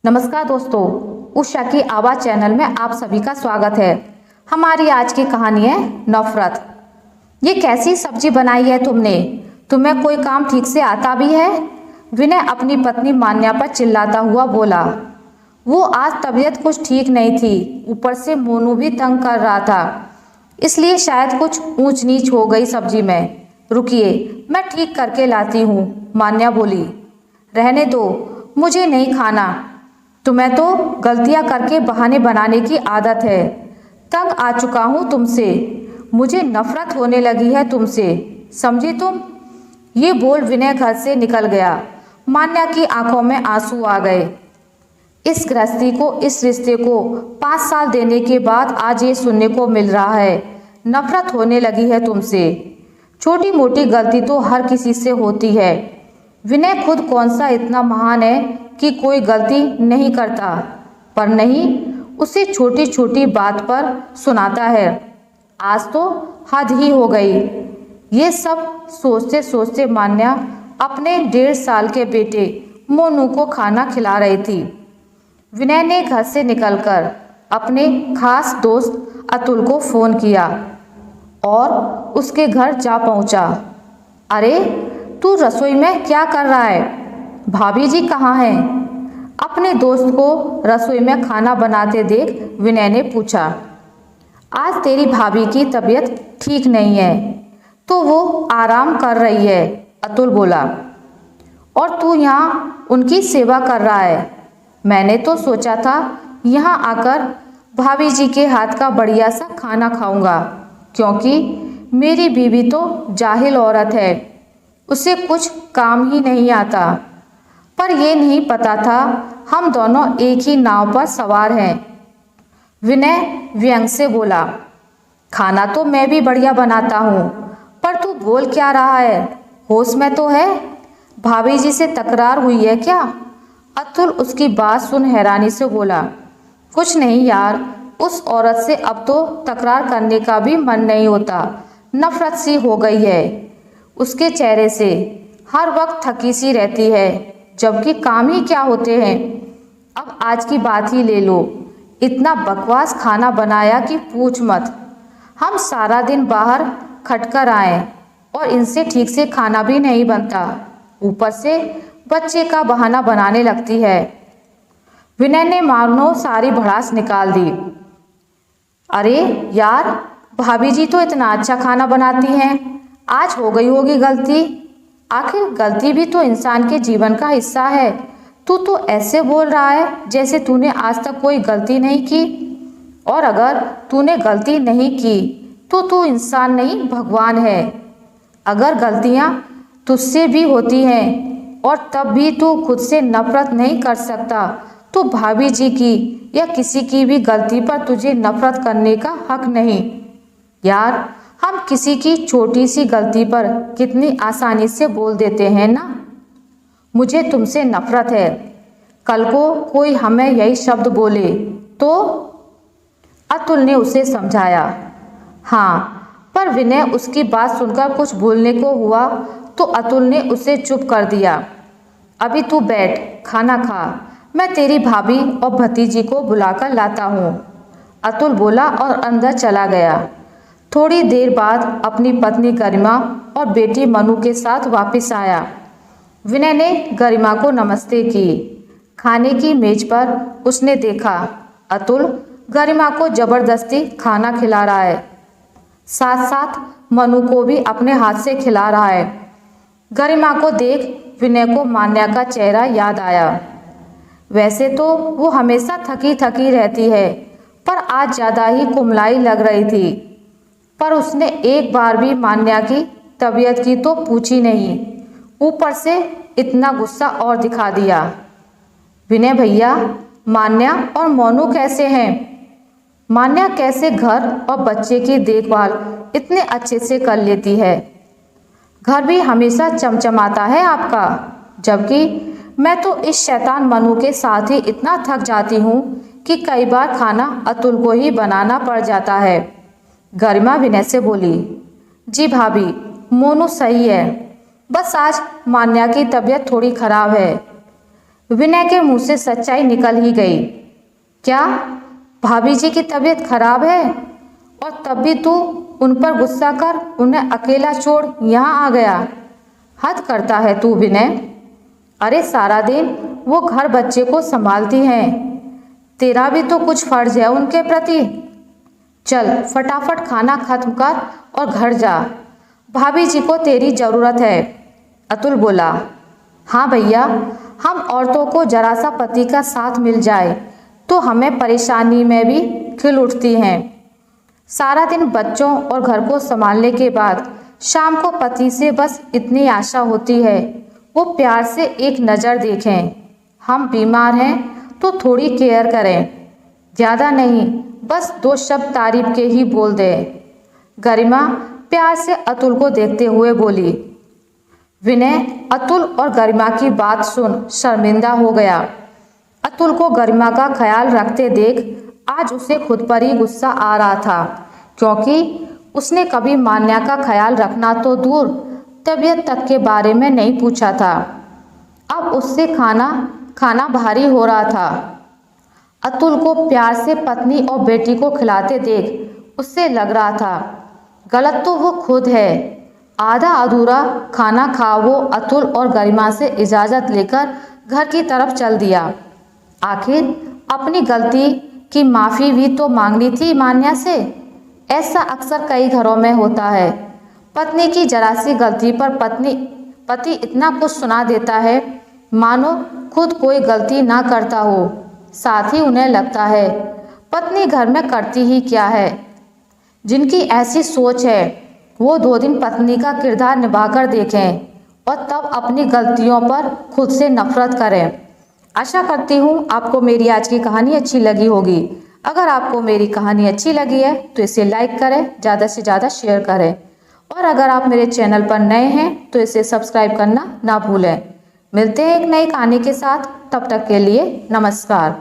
नमस्कार दोस्तों, उषा की आवाज़ चैनल में आप सभी का स्वागत है। हमारी आज की कहानी है नफरत। ये कैसी सब्जी बनाई है तुमने? तुम्हें कोई काम ठीक से आता भी है? विनय अपनी पत्नी मान्या पर चिल्लाता हुआ बोला। वो आज तबीयत कुछ ठीक नहीं थी, ऊपर से मोनू भी तंग कर रहा था, इसलिए शायद कुछ ऊंच नीच हो गई सब्जी में। रुकिए, मैं ठीक करके लाती हूँ, मान्या बोली। रहने दो, मुझे नहीं खाना। तुम्हें तो गलतियां करके बहाने बनाने की आदत है। तंग आ चुका हूं तुमसे, मुझे नफरत होने लगी है तुमसे, समझी तुम? ये बोल विनय घर से निकल गया। मान्या की आंखों में आंसू आ गए। इस गृहस्थी को, इस रिश्ते को 5 साल देने के बाद आज ये सुनने को मिल रहा है, नफरत होने लगी है तुमसे। छोटी मोटी गलती तो हर किसी से होती है। विनय खुद कौन सा इतना महान है कि कोई गलती नहीं करता, पर नहीं, उसे छोटी छोटी बात पर सुनाता है। आज तो हद ही हो गई। ये सब सोचते सोचते मान्या अपने 1.5 साल के बेटे मोनू को खाना खिला रही थी। विनय ने घर से निकलकर अपने खास दोस्त अतुल को फ़ोन किया और उसके घर जा पहुंचा। अरे, तू रसोई में क्या कर रहा है? भाभी जी कहाँ हैं? अपने दोस्त को रसोई में खाना बनाते देख विनय ने पूछा। आज तेरी भाभी की तबीयत ठीक नहीं है, तो वो आराम कर रही है, अतुल बोला। और तू यहाँ उनकी सेवा कर रहा है? मैंने तो सोचा था यहाँ आकर भाभी जी के हाथ का बढ़िया सा खाना खाऊंगा, क्योंकि मेरी बीवी तो जाहिल औरत है, उसे कुछ काम ही नहीं आता। पर यह नहीं पता था हम दोनों एक ही नाव पर सवार हैं। विनय व्यंग से बोला। खाना तो मैं भी बढ़िया बनाता हूँ, पर तू बोल क्या रहा है? होश में तो है? भाभी जी से तकरार हुई है क्या? अतुल उसकी बात सुन हैरानी से बोला। कुछ नहीं यार, उस औरत से अब तो तकरार करने का भी मन नहीं होता, नफरत सी हो गई है। उसके चेहरे से हर वक्त थकी सी रहती है, जबकि काम ही क्या होते हैं। अब आज की बात ही ले लो, इतना बकवास खाना बनाया कि पूछ मत। हम सारा दिन बाहर खटकर आए और इनसे ठीक से खाना भी नहीं बनता, ऊपर से बच्चे का बहाना बनाने लगती है। विनय ने मानो सारी भड़ास निकाल दी। अरे यार, भाभी जी तो इतना अच्छा खाना बनाती हैं, आज हो गई होगी गलती। आखिर गलती भी तो इंसान के जीवन का हिस्सा है। तू तो ऐसे बोल रहा है जैसे तूने आज तक कोई गलती नहीं की। और अगर तूने गलती नहीं की तो तू इंसान नहीं, भगवान है। अगर गलतियां तुझसे भी होती हैं और तब भी तू खुद से नफरत नहीं कर सकता, तो भाभी जी की या किसी की भी गलती पर तुझे नफरत करने का हक नहीं। यार, हम किसी की छोटी सी गलती पर कितनी आसानी से बोल देते हैं ना। मुझे तुमसे नफरत है। कल को कोई हमें यही शब्द बोले तो? अतुल ने उसे समझाया। हाँ, पर विनय उसकी बात सुनकर कुछ बोलने को हुआ तो अतुल ने उसे चुप कर दिया। अभी तू बैठ, खाना खा, मैं तेरी भाभी और भतीजी को बुलाकर लाता हूँ, अतुल बोला और अंदर चला गया। थोड़ी देर बाद अपनी पत्नी गरिमा और बेटी मनु के साथ वापस आया। विनय ने गरिमा को नमस्ते की। खाने की मेज पर उसने देखा अतुल गरिमा को जबरदस्ती खाना खिला रहा है, साथ साथ मनु को भी अपने हाथ से खिला रहा है। गरिमा को देख विनय को मान्या का चेहरा याद आया। वैसे तो वो हमेशा थकी थकी रहती है, पर आज ज़्यादा ही कुमलाई लग रही थी। पर उसने एक बार भी मान्या की तबीयत की तो पूछी नहीं, ऊपर से इतना गुस्सा और दिखा दिया। विनय भैया, मान्या और मोनू कैसे हैं? मान्या कैसे घर और बच्चे की देखभाल इतने अच्छे से कर लेती है? घर भी हमेशा चमचमाता है आपका, जबकि मैं तो इस शैतान मनु के साथ ही इतना थक जाती हूँ कि कई बार खाना अतुल को ही बनाना पड़ जाता है। गरिमा विनय से बोली। जी भाभी, मोनू सही है, बस आज मान्या की तबीयत थोड़ी खराब है। विनय के मुंह से सच्चाई निकल ही गई। क्या भाभी जी की तबीयत खराब है और तब भी तू उन पर गुस्सा कर उन्हें अकेला छोड़ यहाँ आ गया? हद करता है तू विनय। अरे सारा दिन वो घर बच्चे को संभालती हैं, तेरा भी तो कुछ फर्ज है उनके प्रति। चल फटाफट खाना खत्म कर और घर जा, भाभी जी को तेरी ज़रूरत है। अतुल बोला। हाँ भैया, हम औरतों को जरा सा पति का साथ मिल जाए तो हमें परेशानी में भी खिल उठती हैं। सारा दिन बच्चों और घर को संभालने के बाद शाम को पति से बस इतनी आशा होती है वो प्यार से एक नज़र देखें। हम बीमार हैं तो थोड़ी केयर करें, ज़्यादा नहीं, बस 2 शब्द तारीफ के ही बोल दे। गरिमा प्यार से अतुल को देखते हुए बोली। विनय अतुल और गरिमा की बात सुन शर्मिंदा हो गया। अतुल को गरिमा का ख्याल रखते देख आज उसे खुद पर ही गुस्सा आ रहा था, क्योंकि उसने कभी मान्या का ख्याल रखना तो दूर तबीयत तक के बारे में नहीं पूछा था। अब उससे खाना भारी हो रहा था। अतुल को प्यार से पत्नी और बेटी को खिलाते देख उससे लग रहा था गलत तो वो खुद है। आधा अधूरा खाना खा वो अतुल और गरिमा से इजाज़त लेकर घर की तरफ चल दिया। आखिर अपनी गलती की माफ़ी भी तो मांगनी थी मान्या से। ऐसा अक्सर कई घरों में होता है, पत्नी की जरा सी गलती पर पति इतना कुछ सुना देता है मानो खुद कोई गलती ना करता हो। साथ ही उन्हें लगता है पत्नी घर में करती ही क्या है। जिनकी ऐसी सोच है वो 2 दिन पत्नी का किरदार निभाकर देखें और तब अपनी गलतियों पर खुद से नफरत करें। आशा करती हूँ आपको मेरी आज की कहानी अच्छी लगी होगी। अगर आपको मेरी कहानी अच्छी लगी है तो इसे लाइक करें, ज़्यादा से ज़्यादा शेयर करें और अगर आप मेरे चैनल पर नए हैं तो इसे सब्सक्राइब करना ना भूलें। मिलते हैं एक नई कहानी के साथ, तब तक के लिए नमस्कार।